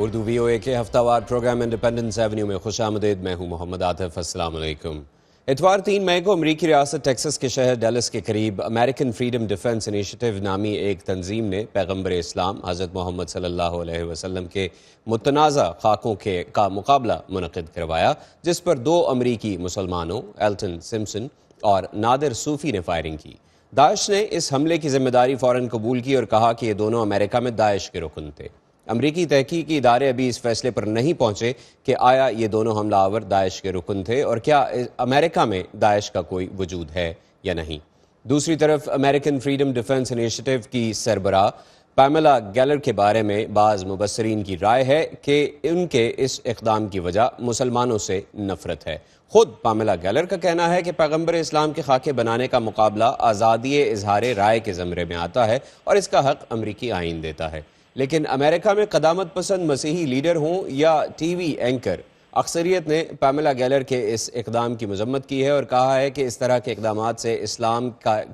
Urdu VOA کے ہفتہ وار programme independence avenue میں خوش آمدید. میں ہوں محمد عاطف. السلام علیکم. اتوار 3 مئی کو امریکی ریاست ٹیکساس کے شہر ڈیلس کے قریب امریکن فریڈم ڈیفنس انیشیٹو نامی ایک تنظیم نے پیغمبر اسلام حضرت محمد صلی اللہ علیہ وسلم کے متنازع خاکوں کا مقابلہ منعقد کروایا، جس پر 2 امریکی مسلمانوں ایلٹن سمپسن اور نادر صوفی نے فائرنگ کی. داعش نے اس حملے کی ذمہ داری فوراً قبول کی اور کہا کہ یہ دونوں امریکہ میں داعش کے رکن تھے. امریکی تحقیقی ادارے ابھی اس فیصلے پر نہیں پہنچے کہ آیا یہ دونوں حملہ آور داعش کے رکن تھے اور کیا امریکہ میں داعش کا کوئی وجود ہے یا نہیں. دوسری طرف امریکن فریڈم ڈیفنس انیشیٹو کی سربراہ پیملا گیلر کے بارے میں بعض مبصرین کی رائے ہے کہ ان کے اس اقدام کی وجہ مسلمانوں سے نفرت ہے. خود پیملا گیلر کا کہنا ہے کہ پیغمبر اسلام کے خاکے بنانے کا مقابلہ آزادی اظہار رائے کے زمرے میں آتا ہے اور اس کا حق امریکی آئین دیتا ہے. لیکن امریکہ میں قدامت پسند مسیحی لیڈر ہوں یا ٹی وی اینکر، اکثریت نے پیملا گیلر کے اس اقدام کی مذمت کی ہے اور کہا ہے کہ اس طرح کے اقدامات سے اسلام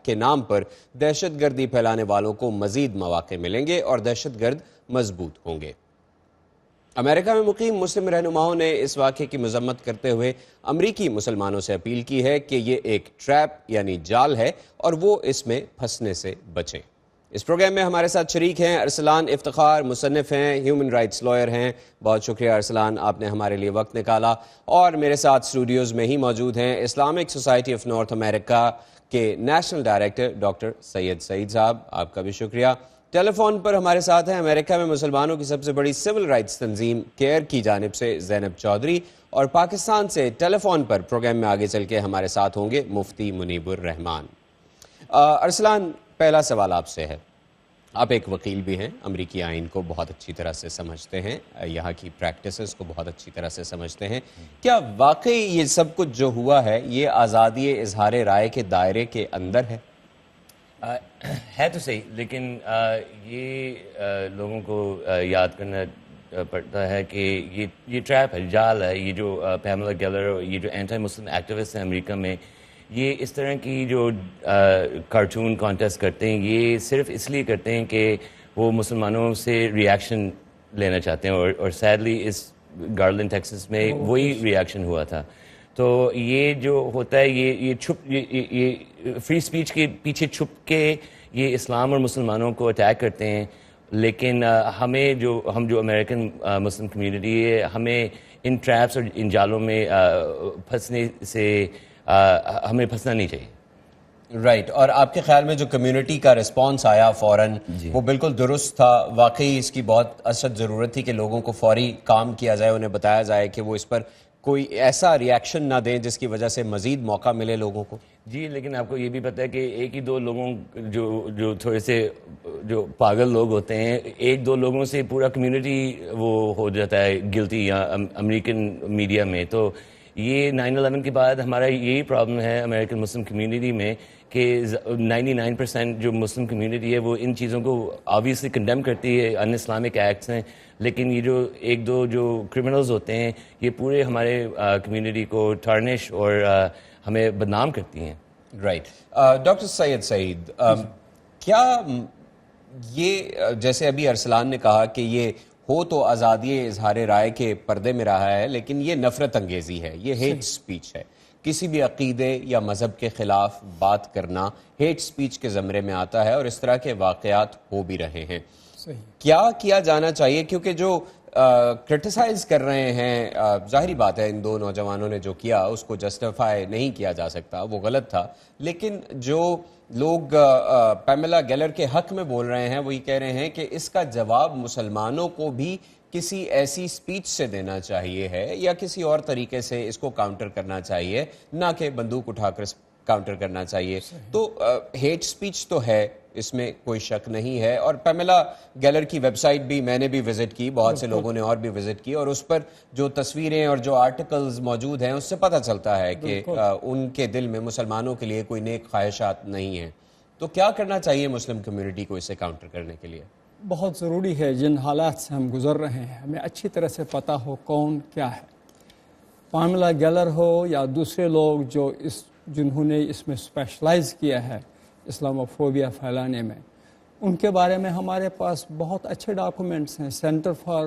کے نام پر دہشت گردی پھیلانے والوں کو مزید مواقع ملیں گے اور دہشت گرد مضبوط ہوں گے. امریکہ میں مقیم مسلم رہنماؤں نے اس واقعے کی مذمت کرتے ہوئے امریکی مسلمانوں سے اپیل کی ہے کہ یہ ایک ٹریپ یعنی جال ہے اور وہ اس میں پھنسنے سے بچیں. اس پروگرام میں ہمارے ساتھ شریک ہیں ارسلان افتخار، مصنف ہیں، ہیومن رائٹس لائر ہیں. بہت شکریہ ارسلان، آپ نے ہمارے لیے وقت نکالا. اور میرے ساتھ اسٹوڈیوز میں ہی موجود ہیں اسلامک سوسائٹی آف نارتھ امریکہ کے نیشنل ڈائریکٹر ڈاکٹر سید سعید صاحب، آپ کا بھی شکریہ. ٹیلی فون پر ہمارے ساتھ ہیں امریکہ میں مسلمانوں کی سب سے بڑی سول رائٹس تنظیم کیئر کی جانب سے زینب چودھری، اور پاکستان سے ٹیلی فون پر پروگرام میں آگے چل کے ہمارے ساتھ ہوں گے مفتی منیب الرحمان. ارسلان، پہلا سوال آپ سے ہے. آپ ایک وکیل بھی ہیں، امریکی آئین کو بہت اچھی طرح سے سمجھتے ہیں، یہاں کی پریکٹسز کو بہت اچھی طرح سے سمجھتے ہیں. کیا واقعی یہ سب کچھ جو ہوا ہے یہ آزادی اظہار رائے کے دائرے کے اندر ہے؟ ہے تو صحیح، لیکن یہ لوگوں کو یاد کرنا پڑتا ہے کہ یہ ٹریپ ہے، جال ہے. یہ جو پیملا گیلر اور یہ جو اینٹی مسلم ایکٹیوسٹ ہیں امریکہ میں، یہ اس طرح کی جو کارٹون کانٹیسٹ کرتے ہیں یہ صرف اس لیے کرتے ہیں کہ وہ مسلمانوں سے ریاکشن لینا چاہتے ہیں، اور سیڈلی اس گارلینڈ ٹیکساس میں وہی ریاکشن ہوا تھا. تو یہ جو ہوتا ہے یہ فری اسپیچ کے پیچھے چھپ کے یہ اسلام اور مسلمانوں کو اٹیک کرتے ہیں. لیکن ہم جو امریکن مسلم کمیونٹی ہے، ہمیں ان ٹریپس اور ان جالوں میں پھنسنے سے ہمیں پھنسنا نہیں چاہیے. رائٹ. اور آپ کے خیال میں جو کمیونٹی کا رسپانس آیا فوراً وہ بالکل درست تھا؟ واقعی اس کی بہت اشد ضرورت تھی کہ لوگوں کو فوری کام کیا جائے، انہیں بتایا جائے کہ وہ اس پر کوئی ایسا ریاکشن نہ دیں جس کی وجہ سے مزید موقع ملے لوگوں کو. جی، لیکن آپ کو یہ بھی پتہ ہے کہ ایک ہی 2 لوگوں جو تھوڑے سے جو پاگل لوگ ہوتے ہیں، 1-2 لوگوں سے پورا کمیونٹی وہ ہو جاتا ہے گلٹی یا امریکن میڈیا میں. تو یہ 9/11 کے بعد ہمارا یہی پرابلم ہے امریکن مسلم کمیونٹی میں کہ 99% جو مسلم کمیونٹی ہے وہ ان چیزوں کو آبویسلی کنڈیم کرتی ہے، ان اسلامک ایکٹس ہیں. لیکن یہ جو 1-2 جو کرمنلز ہوتے ہیں یہ پورے ہمارے کمیونٹی کو ٹارنش اور ہمیں بدنام کرتی ہیں. رائٹ. ڈاکٹر سید سعید، کیا یہ جیسے ابھی ارسلان نے کہا کہ یہ ہو تو آزادی اظہار رائے کے پردے میں رہا ہے، لیکن یہ نفرت انگیزی ہے، یہ ہیٹ سپیچ ہے. کسی بھی عقیدے یا مذہب کے خلاف بات کرنا ہیٹ سپیچ کے زمرے میں آتا ہے اور اس طرح کے واقعات ہو بھی رہے ہیں. کیا کیا جانا چاہیے؟ کیونکہ جو کرٹیسائز کر رہے ہیں، ظاہری بات ہے ان 2 نوجوانوں نے جو کیا اس کو جسٹیفائی نہیں کیا جا سکتا، وہ غلط تھا. لیکن جو لوگ پیملا گیلر کے حق میں بول رہے ہیں وہ یہ کہہ رہے ہیں کہ اس کا جواب مسلمانوں کو بھی کسی ایسی سپیچ سے دینا چاہیے ہے یا kسی اور طریقے سے اس کو کاؤنٹر کرنا چاہیے، نہ کہ بندوق اٹھا کر کاؤنٹر کرنا چاہیے. تو ہیٹ سپیچ تو ہے، اس میں کوئی شک نہیں ہے. اور پیملا گیلر کی ویب سائٹ بھی میں نے بھی وزٹ کی، بہت سے لوگوں نے اور بھی وزٹ کی، اور اس پر جو تصویریں اور جو آرٹیکلز موجود ہیں اس سے پتہ چلتا ہے کہ ان کے دل میں مسلمانوں کے لیے کوئی نیک خواہشات نہیں ہیں. تو کیا کرنا چاہیے مسلم کمیونٹی کو اسے کاؤنٹر کرنے کے لیے؟ بہت ضروری ہے، جن حالات سے ہم گزر رہے ہیں ہمیں اچھی طرح سے پتہ ہو کون کیا ہے. پیملا گیلر ہو یا دوسرے لوگ جنہوں نے اس میں اسپیشلائز کیا ہے اسلاموفوبیا پھیلانے میں، ان کے بارے میں ہمارے پاس بہت اچھے ڈاکومنٹس ہیں. سینٹر فار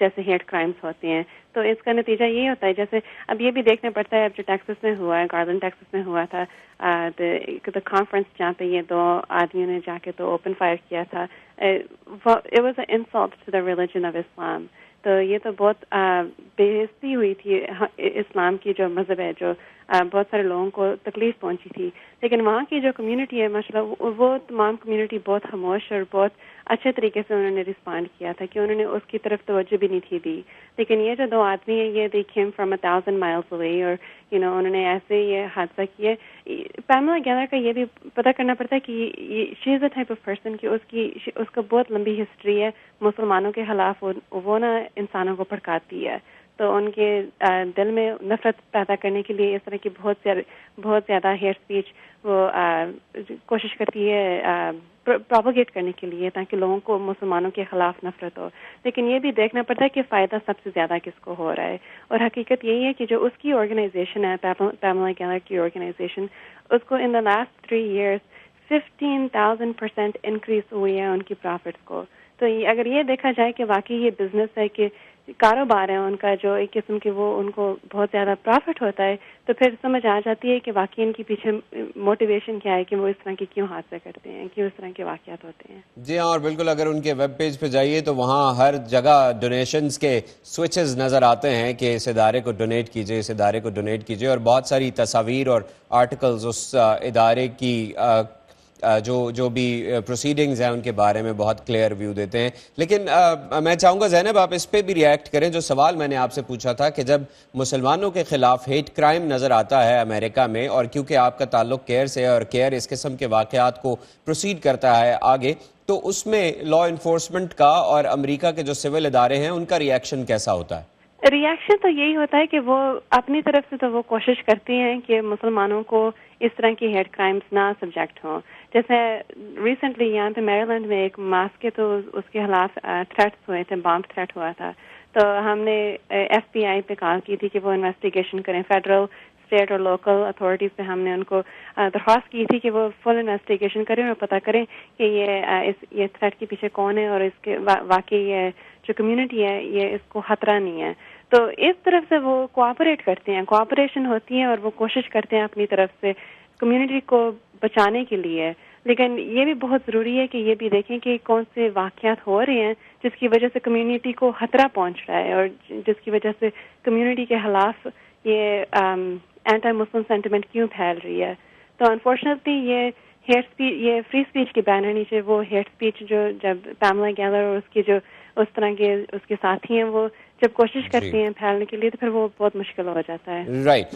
جیسے ہیٹ کرائمس ہوتے ہیں. تو اس کا نتیجہ یہ ہوتا ہے, جیسے اب یہ بھی دیکھنا پڑتا ہے, اب جو ٹیکسس میں ہوا ہے, گارلینڈ ٹیکسس میں ہوا تھا, کانفرنس جہاں پہ یہ 2 آدمیوں نے جا کے تو اوپن فائر کیا تھا, it was an insult to the religion of Islam. تو یہ تو بہت بے عزتی ہوئی تھی اسلام کی جو مذہب ہے, جو بہت سارے لوگوں کو تکلیف پہنچی تھی. لیکن وہاں کی جو کمیونٹی ہے ماشاءاللہ, وہ تمام کمیونٹی بہت خاموش اور بہت اچھے طریقے سے انہوں نے رسپونڈ کیا تھا کہ انہوں نے اس کی طرف توجہ بھی نہیں تھی دی. لیکن یہ جو 2 آدمی ہیں, یہ they came from 1,000 miles away, اور انہوں نے ایسے یہ حادثہ کیے. پیملا گیلر کا یہ بھی پتہ کرنا پڑتا ہے کہ شی is a type of person کہ اس کا بہت لمبی ہسٹری ہے مسلمانوں کے خلاف. وہ نا انسانوں کو بھڑکاتی ہے, تو ان کے دل میں نفرت پیدا کرنے کے لیے اس طرح کی بہت زیادہ ہیٹ اسپیچ وہ کوشش کرتی ہے پروپیگیٹ کرنے کے لیے, تاکہ لوگوں کو مسلمانوں کے خلاف نفرت ہو. لیکن یہ بھی دیکھنا پڑتا ہے کہ فائدہ سب سے زیادہ کس کو ہو رہا ہے, اور حقیقت یہی ہے کہ جو اس کی آرگنائزیشن ہے, پیملا گیلر کی آرگنائزیشن, اس کو ان دا لاسٹ 3 years 15,000% انکریز ہوئی ہے ان کی پروفٹس کو. تو اگر یہ دیکھا جائے کہ واقعی یہ بزنس ہے, کہ کاروبار ہے ان کا, جو ایک قسم کے وہ ان کو بہت زیادہ پروفٹ ہوتا ہے, تو پھر سمجھ آ جاتی ہے کہ واقعی ان کے پیچھے موٹیویشن کیا ہے کہ وہ اس طرح کے کیوں حادثے کرتے ہیں, کیوں اس طرح کے واقعات ہوتے ہیں. جی ہاں, اور بالکل اگر ان کے ویب پیج پہ جائیے تو وہاں ہر جگہ ڈونیشنز کے سوئچز نظر آتے ہیں کہ اس ادارے کو ڈونیٹ کیجئے, اس ادارے کو ڈونیٹ کیجئے, اور بہت ساری تصاویر اور آرٹیکلز اس ادارے کی جو بھی پروسیڈنگز ہیں ان کے بارے میں بہت کلیئر ویو دیتے ہیں. لیکن میں چاہوں گا زینب آپ اس پہ بھی ریئیکٹ کریں. جو سوال میں نے آپ سے پوچھا تھا کہ جب مسلمانوں کے خلاف ہیٹ کرائم نظر آتا ہے امریکہ میں, اور کیونکہ آپ کا تعلق کیئر سے ہے اور کیئر اس قسم کے واقعات کو پروسیڈ کرتا ہے آگے, تو اس میں لا انفورسمنٹ کا اور امریکہ کے جو سول ادارے ہیں ان کا ریئیکشن کیسا ہوتا ہے؟ ریئیکشن تو یہی ہوتا ہے کہ وہ اپنی طرف سے تو وہ کوشش کرتی ہیں کہ مسلمانوں کو اس طرح کی ہیٹ کرائمز نہ سبجیکٹ ہوں. جیسے ریسنٹلی یہاں پہ میریلینڈ میں ایک ماسک کے تو اس کے خلاف تھریٹس ہوئے تھے, بام تھریٹ ہوا تھا. تو ہم نے FBI پہ کال کی تھی کہ وہ انویسٹیگیشن کریں. فیڈرل, اسٹیٹ اور لوکل اتھارٹیز پہ ہم نے ان کو درخواست کی تھی کہ وہ فل انویسٹیگیشن کریں اور پتہ کریں کہ یہ تھریٹ کے پیچھے کون ہے, اور اس کے واقعی یہ جو کمیونٹی ہے یہ اس کو خطرہ نہیں ہے. تو اس طرف سے وہ کوآپریٹ کرتے ہیں, کوآپریشن ہوتی ہے, اور وہ کوشش کرتے ہیں اپنی طرف سے کمیونٹی کو بچانے کے لیے. لیکن یہ بھی بہت ضروری ہے کہ یہ بھی دیکھیں کہ کون سے واقعات ہو رہے ہیں جس کی وجہ سے کمیونٹی کو خطرہ پہنچ رہا ہے, اور جس کی وجہ سے کمیونٹی کے خلاف یہ اینٹی مسلم سینٹیمنٹ کیوں پھیل رہی ہے. تو انفارچونیٹلی یہ ہیٹ اسپیچ, یہ فری اسپیچ کے بینر نیچے وہ ہیٹ اسپیچ جو جب پیملا گیلر اور اس کی جو اس طرح کے اس کے ساتھی ہیں وہ جب کوشش کرتی ہیں پھیلنے کے لیے, تو پھر وہ بہت مشکل ہو جاتا ہے. رائٹ.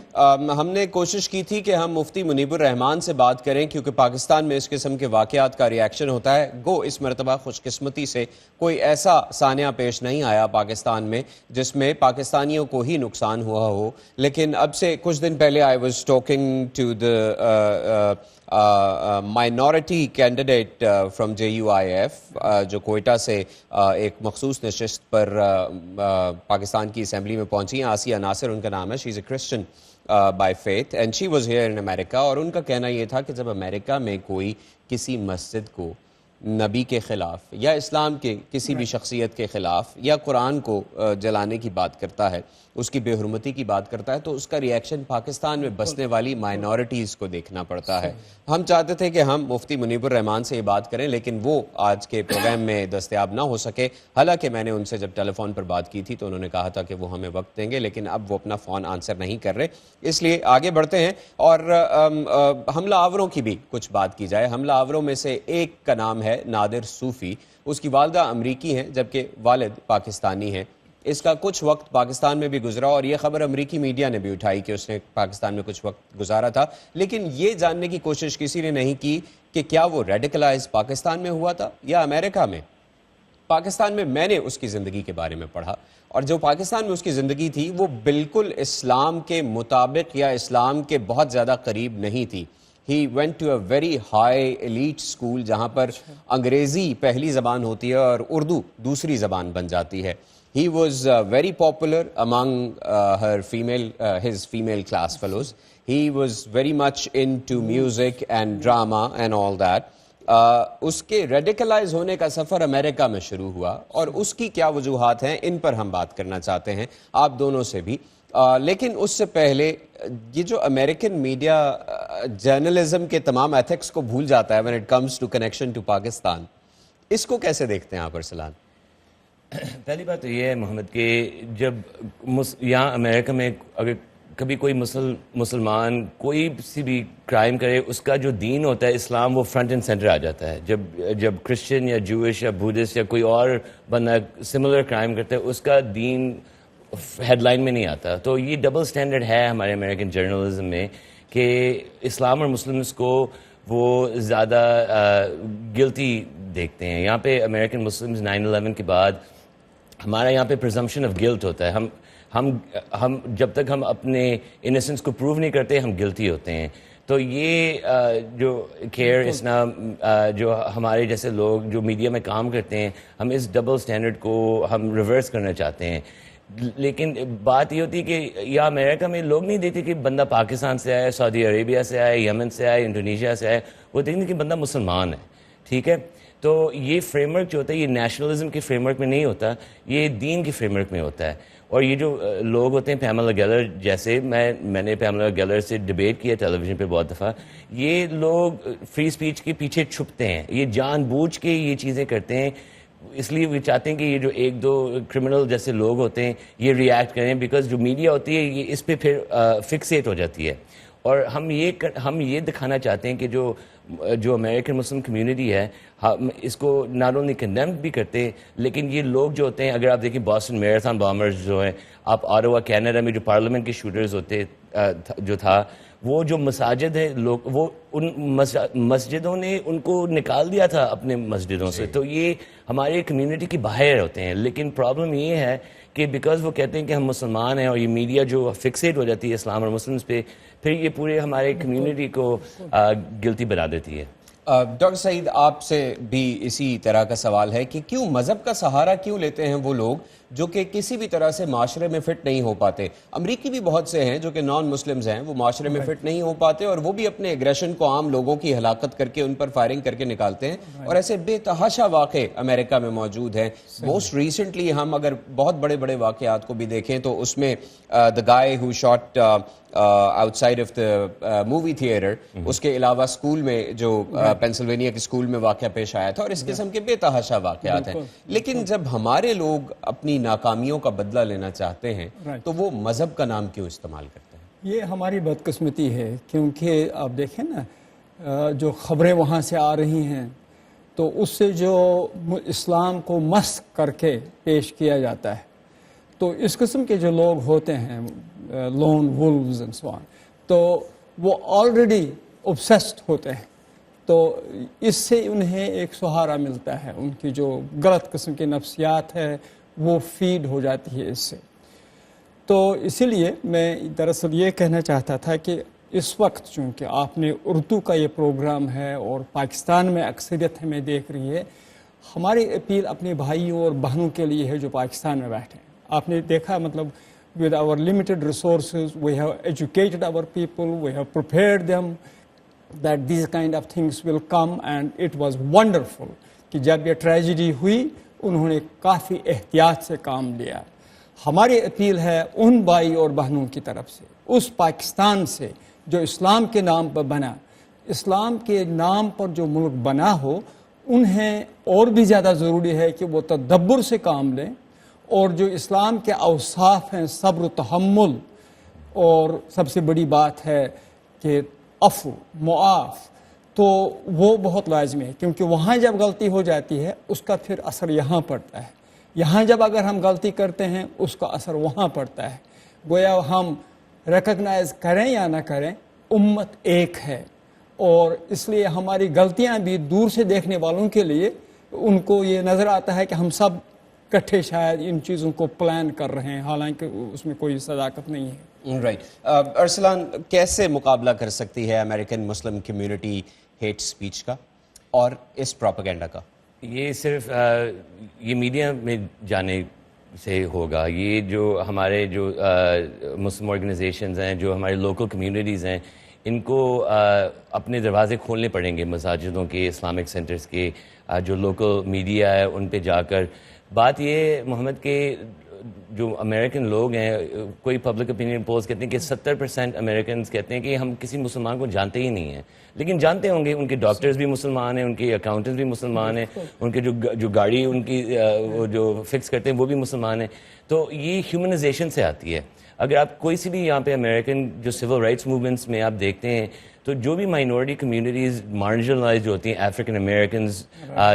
ہم نے کوشش کی تھی کہ ہم مفتی منیب الرحمان سے بات کریں, کیونکہ پاکستان میں اس قسم کے واقعات کا ریئیکشن ہوتا ہے. گو اس مرتبہ خوش قسمتی سے کوئی ایسا سانحہ پیش نہیں آیا پاکستان میں جس میں پاکستانیوں کو ہی نقصان ہوا ہو. لیکن اب سے کچھ دن پہلے I was talking to the minority candidate from JUIF جو کوئٹہ سے ایک مخصوص نشست پر پاکستان کی اسمبلی میں پہنچی ہیں. آسیہ ناصر ان کا نام ہے. She is a Christian by faith and she was here in America. اور ان کا کہنا یہ تھا کہ جب امریکہ میں کوئی کسی مسجد کو نبی کے خلاف یا اسلام کے کسی بھی شخصیت کے خلاف یا قرآن کو جلانے کی بات کرتا ہے, اس کی بے حرمتی کی بات کرتا ہے, تو اس کا ریئیکشن پاکستان میں بسنے والی مائنورٹیز کو دیکھنا پڑتا ہے. ہم چاہتے تھے کہ ہم مفتی منیب الرحمان سے یہ بات کریں, لیکن وہ آج کے پروگرام میں دستیاب نہ ہو سکے. حالانکہ میں نے ان سے جب ٹیلی فون پر بات کی تھی تو انہوں نے کہا تھا کہ وہ ہمیں وقت دیں گے, لیکن اب وہ اپنا فون آنسر نہیں کر رہے. اس لیے آگے بڑھتے ہیں اور حملہ آوروں کی بھی کچھ بات کی جائے. حملہ آوروں میں سے ایک کا نام ہے نادر صوفی. اس کی والدہ امریکی ہیں جبکہ والد پاکستانی ہیں. اس کا کچھ وقت پاکستان میں بھی گزرا اور یہ خبر امریکی میڈیا نے بھی اٹھائی کہ اس نے پاکستان میں کچھ وقت گزارا تھا, لیکن یہ جاننے کی کوشش کسی نے نہیں کی کہ کیا وہ ریڈیکلائز پاکستان میں ہوا تھا یا امریکہ میں. پاکستان میں میں نے اس کی زندگی کے بارے میں پڑھا, اور جو پاکستان میں اس کی زندگی تھی وہ بالکل اسلام کے مطابق یا اسلام کے بہت زیادہ قریب نہیں تھی. He went to a very high elite school جہاں پر انگریزی پہلی زبان ہوتی ہے اور اردو دوسری زبان بن جاتی ہے. He was very popular among his female class fellows. He was very much into music and drama and all that. اس کے ریڈیکلائز ہونے کا سفر امریکہ میں شروع ہوا اور اس کی کیا وجوہات ہیں، ان پر ہم بات کرنا چاہتے ہیں آپ دونوں سے بھی. لیکن اس سے پہلے یہ جو امریکن میڈیا جرنلزم کے تمام ایتھکس کو بھول جاتا ہے when it comes to connection to Pakistan, اس کو کیسے دیکھتے ہیں آپ ارسلان؟ پہلی بات تو یہ ہے محمد کہ جب یہاں امریکہ میں اگر کبھی کوئی مسلمان کوئی سی بھی کرائم کرے، اس کا جو دین ہوتا ہے اسلام، وہ فرنٹ اینڈ سینٹر آ جاتا ہے. جب کرسچن یا جوئش یا بودھسٹ یا کوئی اور بندہ سملر کرائم کرتا ہے، اس کا دین ہیڈ لائن میں نہیں آتا. تو یہ ڈبل سٹینڈرڈ ہے ہمارے امریکن جرنلزم میں کہ اسلام اور مسلمس کو وہ زیادہ گلٹی دیکھتے ہیں. یہاں پہ امریکن مسلمز 9/11 کے بعد ہمارا یہاں پہ پرزمپشن آف گلٹ ہوتا ہے. ہم جب تک ہم اپنے انیسنس کو پروو نہیں کرتے ہم گلٹی ہوتے ہیں. تو یہ جو کیئر اسلام جو ہمارے جیسے لوگ جو میڈیا میں کام کرتے ہیں، ہم اس ڈبل سٹینڈرڈ کو ہم ریورس کرنا چاہتے ہیں. لیکن بات یہ ہوتی ہے کہ یہاں امریکہ میں لوگ نہیں دیکھتے کہ بندہ پاکستان سے آئے، سعودی عربیہ سے آئے، یمن سے آئے، انڈونیشیا سے آئے، وہ دیکھتے کہ بندہ مسلمان ہے. ٹھیک ہے، تو یہ فریم ورک جو ہوتا ہے یہ نیشنلزم کے فریم ورک میں نہیں ہوتا، یہ دین کے فریم ورک میں ہوتا ہے. اور یہ جو لوگ ہوتے ہیں پیملا گیلر جیسے، میں نے پیملا گیلر سے ڈبیٹ کیا ٹیلی ویژن پہ بہت دفعہ، یہ لوگ فری اسپیچ کے پیچھے چھپتے ہیں، یہ جان بوجھ کے یہ چیزیں کرتے ہیں. اس لیے وہ چاہتے ہیں کہ یہ جو ایک دو کرمنل جیسے لوگ ہوتے ہیں یہ ریئیکٹ کریں، بیکاز جو میڈیا ہوتی ہے یہ اس پہ پھر فکسیٹ ہو جاتی ہے. اور ہم یہ دکھانا چاہتے ہیں کہ جو امریکن مسلم کمیونٹی ہے ہم اس کو ناٹ اونلی کنڈیم بھی کرتے، لیکن یہ لوگ جو ہوتے ہیں، اگر آپ دیکھیں باسٹن میراتھن بامرز جو ہیں، آپ آٹاوا کینیڈا میں جو پارلیمنٹ کے شوٹرز ہوتے جو تھا، وہ جو مساجد ہیں لوگ، وہ ان مسجدوں نے ان کو نکال دیا تھا اپنے مسجدوں سے. تو یہ ہمارے کمیونٹی کے باہر ہوتے ہیں. لیکن پرابلم یہ ہے کہ بیکاز وہ کہتے ہیں کہ ہم مسلمان ہیں، اور یہ میڈیا جو فکسیٹ ہو جاتی ہے اسلام اور مسلمس پہ، پھر یہ پورے ہمارے کمیونٹی کو گلٹی بنا دیتی ہے. ڈاکٹر سعید، آپ سے بھی اسی طرح کا سوال ہے کہ کیوں مذہب کا سہارا کیوں لیتے ہیں وہ لوگ جو کہ کسی بھی طرح سے معاشرے میں فٹ نہیں ہو پاتے؟ امریکی بھی بہت سے ہیں جو کہ نان مسلمز ہیں، وہ معاشرے میں فٹ نہیں ہو پاتے اور وہ بھی اپنے ایگریشن کو عام لوگوں کی ہلاکت کر کے ان پر فائرنگ کر کے نکالتے ہیں، اور ایسے بے تحاشا واقع امریکہ میں موجود ہیں. موسٹ ریسنٹلی ہم اگر بہت بڑے بڑے واقعات کو بھی دیکھیں تو اس میں the guy who shot outside of the movie theatre, اس کے علاوہ اسکول میں جو پینسلوینیا کے اسکول میں واقعہ پیش آیا تھا، اور اس قسم کے بے تحاشا واقعات ہیں. لیکن جب ہمارے لوگ اپنی ناکامیوں کا بدلہ لینا چاہتے ہیں تو وہ مذہب کا نام کیوں استعمال کرتے ہیں؟ یہ ہماری بدقسمتی ہے، کیونکہ آپ دیکھیں نا جو خبریں وہاں سے آ رہی ہیں تو اس سے جو اسلام کو مسخ کر کے پیش کیا جاتا ہے، تو اس قسم کے جو لوگ ہوتے ہیں لون وولوز اینڈ سو آن، تو وہ آلریڈی اوبسیسڈ ہوتے ہیں. تو اس سے انہیں ایک سہارا ملتا ہے، ان کی جو غلط قسم کی نفسیات ہے وہ فیڈ ہو جاتی ہے اس سے. تو اسی لیے میں دراصل یہ کہنا چاہتا تھا کہ اس وقت چونکہ آپ نے اردو کا یہ پروگرام ہے اور پاکستان میں اکثریت ہمیں دیکھ رہی ہے، ہماری اپیل اپنے بھائیوں اور بہنوں کے لیے ہے جو پاکستان میں بیٹھے ہیں. آپ نے دیکھا مطلب with our limited resources, we have educated our people, we have prepared them that these kind of things will come, and it was wonderful کہ جب یہ ٹریجڈی ہوئی انہوں نے کافی احتیاط سے کام لیا. ہماری اپیل ہے ان بھائی اور بہنوں کی طرف سے، اس پاکستان سے جو اسلام کے نام پر بنا، اسلام کے نام پر جو ملک بنا ہو، انہیں اور بھی زیادہ ضروری ہے کہ وہ تدبر سے کام لیں، اور جو اسلام کے اوصاف ہیں صبر و تحمل، اور سب سے بڑی بات ہے کہ عفو معاف، تو وہ بہت لازمی ہے. کیونکہ وہاں جب غلطی ہو جاتی ہے اس کا پھر اثر یہاں پڑتا ہے. یہاں جب اگر ہم غلطی کرتے ہیں اس کا اثر وہاں پڑتا ہے. گویا ہم ریکگنائز کریں یا نہ کریں امت ایک ہے، اور اس لیے ہماری غلطیاں بھی دور سے دیکھنے والوں کے لیے ان کو یہ نظر آتا ہے کہ ہم سب کٹھے شاید ان چیزوں کو پلان کر رہے ہیں، حالانکہ اس میں کوئی صداقت نہیں ہے. رائٹ. ارسلان، کیسے مقابلہ کر سکتی ہے American Muslim community hate speech کا اور اس پروپیگنڈا کا؟ یہ صرف یہ میڈیا میں جانے سے ہوگا. یہ جو ہمارے جو مسلم آرگنائزیشنز ہیں، جو ہمارے لوکل کمیونٹیز ہیں، ان کو اپنے دروازے کھولنے پڑیں گے مساجدوں کے، اسلامک سینٹرز کے، جو لوکل میڈیا ہے ان پہ جا کر. بات یہ محمد کہ جو امریکن لوگ ہیں، کوئی پبلک اوپینین پولز کہتے ہیں کہ 70% امریکنز کہتے ہیں کہ ہم کسی مسلمان کو جانتے ہی نہیں ہیں، لیکن جانتے ہوں گے. ان کے ڈاکٹرز بھی مسلمان ہیں، ان کے اکاؤنٹنٹس بھی مسلمان ہیں، ان کے جو گاڑی ان کی جو فکس کرتے ہیں وہ بھی مسلمان ہیں. تو یہ ہیومنائزیشن سے آتی ہے. اگر آپ کوئی سی بھی یہاں پہ امریکن جو سول رائٹس موومنٹس میں آپ دیکھتے ہیں تو جو بھی مائنورٹی کمیونٹیز مارجنلائزڈ ہوتی ہیں، افریقن امریکنز،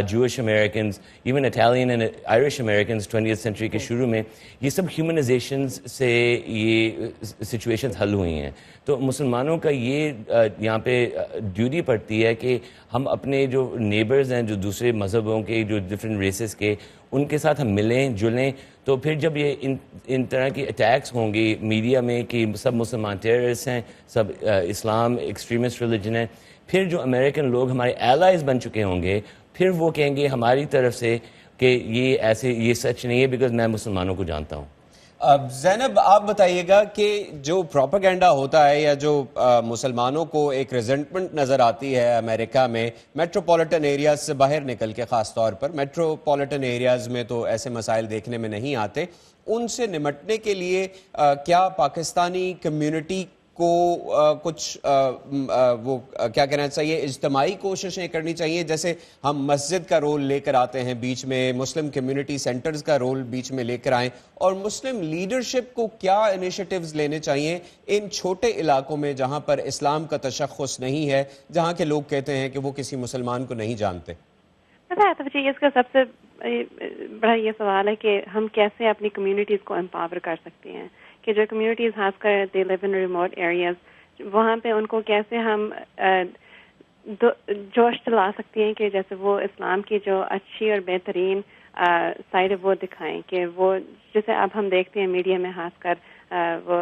جوش Americans, even Italian and Irish Americans 20th century کے شروع میں، یہ سب ہیومنائزیشنز سے یہ سچویشنز حل ہوئی ہیں. تو مسلمانوں کا یہ یہاں پہ ڈیوٹی پڑتی ہے کہ ہم اپنے جو نیبرز ہیں، جو دوسرے مذہبوں کے، جو ڈفرینٹ ریسز کے، ان کے ساتھ ہم ملیں جلیں. تو پھر جب یہ ان طرح کی اٹیکس ہوں گی میڈیا میں کہ سب مسلمان ٹیررسٹ ہیں، سب اسلام ایکسٹریمسٹ ریلیجن ہے، پھر جو امریکن لوگ ہمارے ایلائز بن چکے ہوں گے پھر وہ کہیں گے ہماری طرف سے کہ یہ ایسے یہ سچ نہیں ہے بیکاز میں مسلمانوں کو جانتا ہوں. زینب آپ بتائیے گا کہ جو پروپیگنڈا ہوتا ہے یا جو مسلمانوں کو ایک ریزنٹمنٹ نظر آتی ہے امریکہ میں میٹروپولیٹن ایریاز سے باہر نکل کے، خاص طور پر میٹروپولیٹن ایریاز میں تو ایسے مسائل دیکھنے میں نہیں آتے، ان سے نمٹنے کے لیے کیا پاکستانی کمیونٹی کو کچھ وہ کیا کہنا چاہیے، اجتماعی کوششیں کرنی چاہیے؟ جیسے ہم مسجد کا رول لے کر آتے ہیں بیچ میں، مسلم کمیونٹی سینٹرز کا رول بیچ میں لے کر آئیں، اور مسلم لیڈرشپ کو کیا انیشیٹیوز لینے چاہیے ان چھوٹے علاقوں میں جہاں پر اسلام کا تشخص نہیں ہے، جہاں کے لوگ کہتے ہیں کہ وہ کسی مسلمان کو نہیں جانتے؟ اس کا سب سے بڑا یہ سوال ہے کہ ہم کیسے اپنی کمیونٹیز کو امپاور کر سکتے ہیں، کہ جو کمیونٹیز خاص کر دے لیو ان ریموٹ ایریاز، وہاں پہ ان کو کیسے ہم جوش دلا سکتے ہیں کہ جیسے وہ اسلام کی جو اچھی اور بہترین سائڈ ہے وہ دکھائیں. کہ وہ جیسے اب ہم دیکھتے ہیں میڈیا میں، خاص کر وہ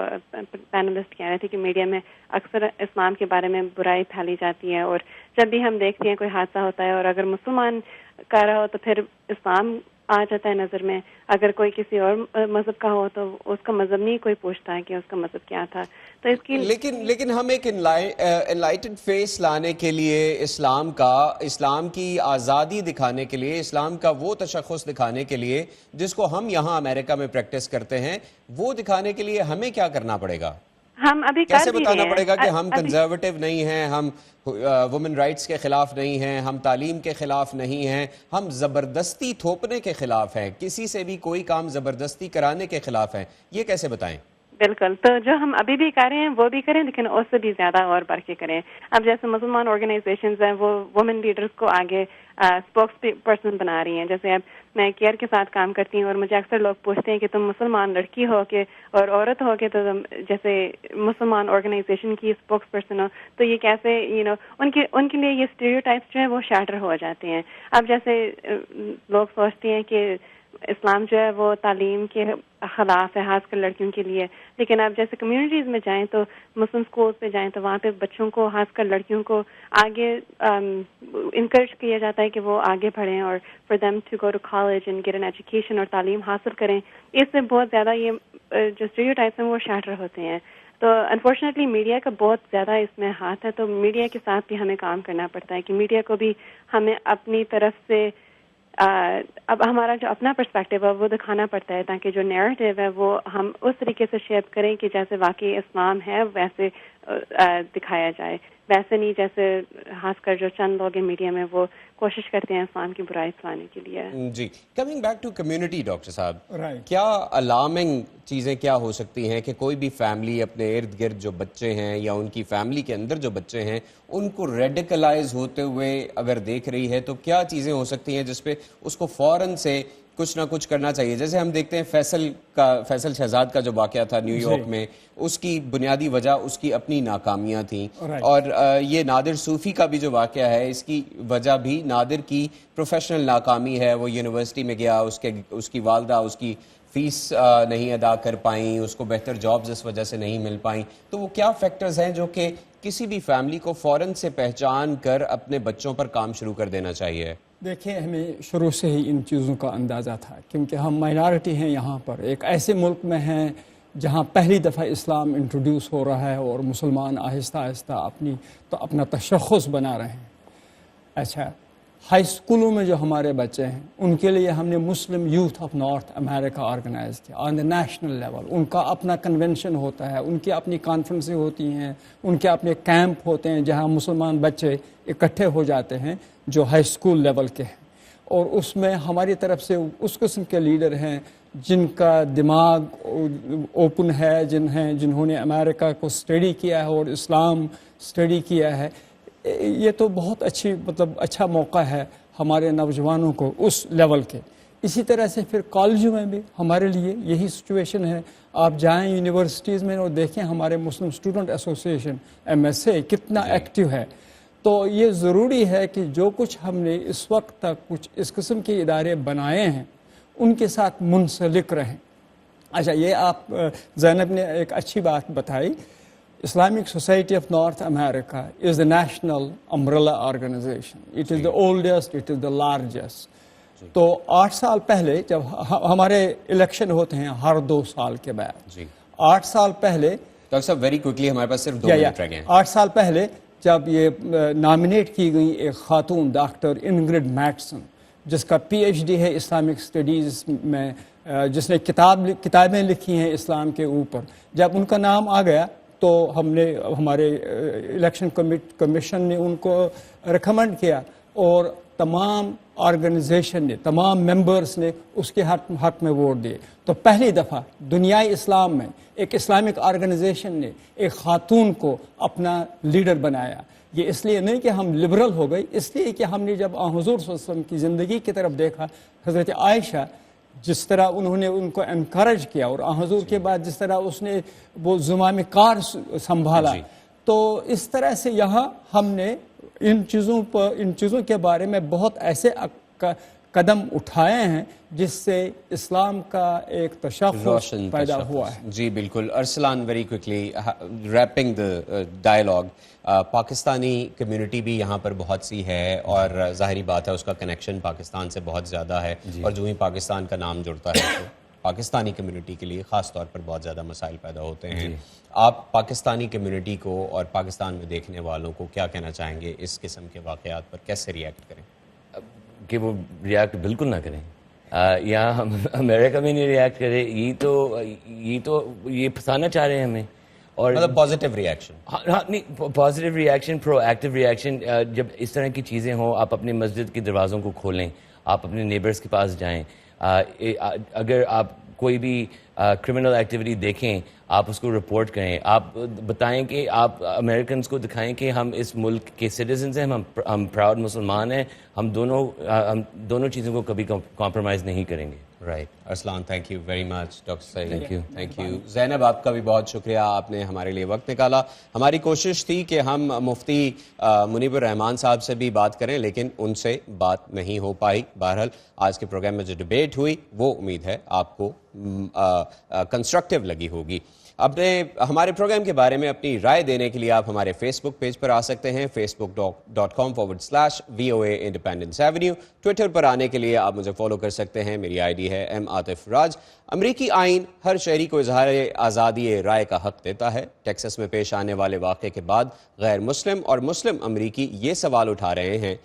پینلسٹ کہہ رہے تھے کہ میڈیا میں اکثر اسلام کے بارے میں برائی پھیلی جاتی ہے، اور جب بھی ہم دیکھتے ہیں کوئی حادثہ ہوتا ہے اور اگر مسلمان کر رہا ہو تو پھر اسلام آ جاتا ہے نظر میں، اگر کوئی کسی اور مذہب کا ہو تو اس کا مذہب نہیں کوئی پوچھتا ہے کہ اس کا مذہب کیا تھا. تو اس کی لیکن ہم ایک انلائٹڈ فیس لانے کے لیے، اسلام کی آزادی دکھانے کے لیے، اسلام کا وہ تشخص دکھانے کے لیے جس کو ہم یہاں امریکہ میں پریکٹس کرتے ہیں، وہ دکھانے کے لیے ہمیں کیا کرنا پڑے گا؟ ہم ابھی کیسے بتانا پڑے گا کہ ہم کنزرویٹو نہیں ہیں، ہم وومن رائٹس کے خلاف نہیں ہیں، ہم تعلیم کے خلاف نہیں ہیں، ہم زبردستی تھوپنے کے خلاف ہیں، کسی سے بھی کوئی کام زبردستی کرانے کے خلاف ہیں، یہ کیسے بتائیں؟ بالکل. تو جو ہم ابھی بھی کر رہے ہیں وہ بھی کریں، لیکن اس سے بھی زیادہ اور بڑھ کے کریں. اب جیسے مسلمان آرگنائزیشنز ہیں وہ وومن لیڈرز کو آگے اسپوکس پرسن بنا رہی ہیں. جیسے اب میں کیئر کے ساتھ کام کرتی ہوں اور مجھے اکثر لوگ پوچھتے ہیں کہ تم مسلمان لڑکی ہو کے اور عورت ہو کے تو تم جیسے مسلمان آرگنائزیشن کی اسپوکس پرسن ہو، تو یہ کیسے ان کے لیے یہ اسٹیریوٹائپس جو ہے وہ شیٹر ہو جاتے ہیں. اب جیسے لوگ سوچتے ہیں کہ اسلام جو ہے وہ تعلیم کے خلاف ہے، خاص کر لڑکیوں کے لیے، لیکن آپ جیسے کمیونٹیز میں جائیں تو مسلم اسکولز پہ جائیں تو وہاں پہ بچوں کو، خاص کر لڑکیوں کو آگے انکریج کیا جاتا ہے کہ وہ آگے بڑھیں اور for them to go to college and get an education, اور تعلیم حاصل کریں. اس سے بہت زیادہ یہ جو اسٹیریوٹائپس ہیں وہ شیٹر ہوتے ہیں. تو انفارچونیٹلی میڈیا کا بہت زیادہ اس میں ہاتھ ہے، تو میڈیا کے ساتھ بھی ہمیں کام کرنا پڑتا ہے کہ میڈیا کو بھی ہمیں اپنی طرف سے اب ہمارا جو اپنا پرسپیکٹیو ہے وہ دکھانا پڑتا ہے، تاکہ جو نیریٹیو ہے وہ ہم اس طریقے سے شیپ کریں کہ جیسے واقعی اسلام ہے ویسے دکھایا جائے، ویسے نہیں جیسے خاص کر جو چند لوگ ہیں میڈیا میں وہ کوشش کرتے ہیں اسلام کی برائی پھیلانے کے لیے. جی، coming back to community doctor صاحب، Right. کیا الارمنگ چیزیں کیا ہو سکتی ہیں کہ کوئی بھی فیملی اپنے ارد گرد جو بچے ہیں یا ان کی فیملی کے اندر جو بچے ہیں ان کو ریڈیکلائز ہوتے ہوئے اگر دیکھ رہی ہے تو کیا چیزیں ہو سکتی ہیں جس پہ اس کو فوراً سے کچھ نہ کچھ کرنا چاہیے؟ جیسے ہم دیکھتے ہیں فیصل شہزاد کا جو واقعہ تھا نیو یارک میں، اس کی بنیادی وجہ اس کی اپنی ناکامیاں تھیں، اور یہ نادر صوفی کا بھی جو واقعہ ہے اس کی وجہ بھی نادر کی پروفیشنل ناکامی ہے. وہ یونیورسٹی میں گیا، اس کی والدہ اس کی فیس نہیں ادا کر پائیں، اس کو بہتر جابز اس وجہ سے نہیں مل پائیں. تو وہ کیا فیکٹرز ہیں جو کہ کسی بھی فیملی کو فوراً سے پہچان کر اپنے بچوں پر کام شروع کر دینا چاہیے؟ دیکھیں، ہمیں شروع سے ہی ان چیزوں کا اندازہ تھا، کیونکہ ہم مائنارٹی ہیں یہاں پر، ایک ایسے ملک میں ہیں جہاں پہلی دفعہ اسلام انٹروڈیوس ہو رہا ہے اور مسلمان آہستہ آہستہ اپنا تشخص بنا رہے ہیں. اچھا، ہائی اسکولوں میں جو ہمارے بچے ہیں ان کے لیے ہم نے Muslim youth of North America organise کیا آن دا نیشنل لیول. ان کا اپنا کنونشن ہوتا ہے، ان کی اپنی کانفرنسیں ہوتی ہیں، ان کے اپنے کیمپ ہوتے ہیں جہاں مسلمان بچے اکٹھے ہو جاتے ہیں جو ہائی اسکول لیول کے ہیں. اور اس میں ہماری طرف سے اس قسم کے لیڈر ہیں جن کا دماغ اوپن ہے، جنہوں نے امریکہ کو اسٹڈی کیا ہے اور اسلام اسٹڈی کیا ہے. یہ تو بہت اچھا موقع ہے ہمارے نوجوانوں کو اس لیول کے. اسی طرح سے پھر کالجوں میں بھی ہمارے لیے یہی سچویشن ہے. آپ جائیں یونیورسٹیز میں اور دیکھیں ہمارے مسلم اسٹوڈنٹ ایسوسیشن MSA کتنا ایکٹیو ہے. تو یہ ضروری ہے کہ جو کچھ ہم نے اس وقت تک کچھ اس قسم کے ادارے بنائے ہیں ان کے ساتھ منسلک رہیں. اچھا، یہ آپ زینب نے ایک اچھی بات بتائی. Islamic Society of North America is the national umbrella organization. It is the oldest, it is the largest. تو 8 سال پہلے جب ہمارے الیکشن ہوتے ہیں ہر 2 سال کے بعد، 8 سال پہلے ڈاکٹر صاحب ویری کوئکلی ہمارے پاس صرف 2 منٹ رہ گئے ہیں. 8 سال پہلے جب یہ نامنیٹ کی گئی ایک خاتون ڈاکٹر انگرڈ میٹسن جس کا PhD ہے اسلامک اسٹڈیز میں، جس نے کتابیں لکھی ہیں اسلام کے اوپر، جب ان کا نام آ گیا تو ہمارے الیکشن کمیشن نے ان کو ریکمنڈ کیا اور تمام آرگنائزیشن نے، تمام ممبرز نے اس کے حق میں ووٹ دیے. تو پہلی دفعہ دنیائے اسلام میں ایک اسلامک آرگنائزیشن نے ایک خاتون کو اپنا لیڈر بنایا. یہ اس لیے نہیں کہ ہم لبرل ہو گئے، اس لیے کہ ہم نے جب حضور صلی اللہ علیہ وسلم کی زندگی کی طرف دیکھا، حضرت عائشہ جس طرح انہوں نے ان کو انکریج کیا اور حضور کے بعد جس طرح اس نے وہ زمام کار سنبھالا، تو اس طرح سے یہاں ہم نے ان چیزوں کے بارے میں بہت ایسے قدم اٹھائے ہیں جس سے اسلام کا ایک تشخص پیدا ہوا ہے. جی بالکل. ارسلان ویری کوئکلی ریپنگ دا ڈائلاگ. پاکستانی کمیونٹی بھی یہاں پر بہت سی ہے اور ظاہری بات ہے اس کا کنیکشن پاکستان سے بہت زیادہ ہے، اور جو ہی پاکستان کا نام جڑتا ہے تو پاکستانی کمیونٹی کے لیے خاص طور پر بہت زیادہ مسائل پیدا ہوتے ہیں. آپ پاکستانی کمیونٹی کو اور پاکستان میں دیکھنے والوں کو کیا کہنا چاہیں گے اس قسم کے واقعات پر؟ کیسے ریئیکٹ کریں؟ کہ وہ ریئیکٹ بالکل نہ کریں. یہاں ہم امریکہ میں نہیں ریئیکٹ کرے. یہ پھنسانا چاہ رہے ہیں ہمیں. اور مطلب پازیٹیو ریئیکشن. ہاں نہیں، پازیٹیو ریئیکشن، پرو ایکٹیو ریئیکشن. جب اس طرح کی چیزیں ہوں، آپ اپنے مسجد کے دروازوں کو کھولیں، آپ اپنے نیبرز کے پاس جائیں. اگر آپ کوئی بھی کرمنل ایکٹیویٹی دیکھیں آپ اس کو رپورٹ کریں. آپ بتائیں کہ آپ امریکنز کو دکھائیں کہ ہم اس ملک کے سٹیزنز ہیں، ہم پراؤڈ مسلمان ہیں. ہم دونوں چیزوں کو کبھی کمپرومائز نہیں کریں گے. Right. Arslan thank you very much. Doctor Saeed thank you. Zainab آپ کا بھی بہت شکریہ، آپ نے ہمارے لیے وقت نکالا. ہماری کوشش تھی کہ ہم مفتی منیب الرحمان صاحب سے بھی بات کریں لیکن ان سے بات نہیں ہو پائی. بہرحال آج کے پروگرام میں جو ڈیبیٹ ہوئی وہ امید ہے آپ کو کنسٹرکٹیو لگی ہوگی. ہمارے پروگرام کے بارے میں اپنی رائے دینے کے لیے آپ ہمارے فیس بک پیج پر آ سکتے ہیں، facebook.com/VOA Independence Avenue. ٹویٹر پر آنے کے لیے آپ مجھے فالو کر سکتے ہیں، میری ID ہے عاطف راج. امریکی آئین ہر شہری کو اظہار آزادی رائے کا حق دیتا ہے. ٹیکساس میں پیش آنے والے واقعے کے بعد غیر مسلم اور مسلم امریکی یہ سوال اٹھا رہے ہیں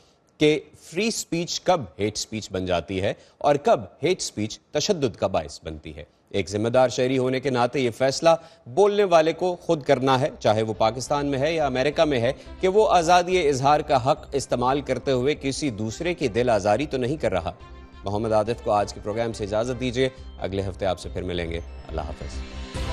کہ فری سپیچ کب ہیٹ سپیچ بن جاتی ہے اور کب ہیٹ سپیچ تشدد کا باعث بنتی ہے. ایک ذمہ دار شہری ہونے کے ناطے یہ فیصلہ بولنے والے کو خود کرنا ہے، چاہے وہ پاکستان میں ہے یا امریکہ میں ہے، کہ وہ آزادی اظہار کا حق استعمال کرتے ہوئے کسی دوسرے کی دل آزاری تو نہیں کر رہا. محمد عاطف کو آج کے پروگرام سے اجازت دیجیے. اگلے ہفتے آپ سے پھر ملیں گے. اللہ حافظ.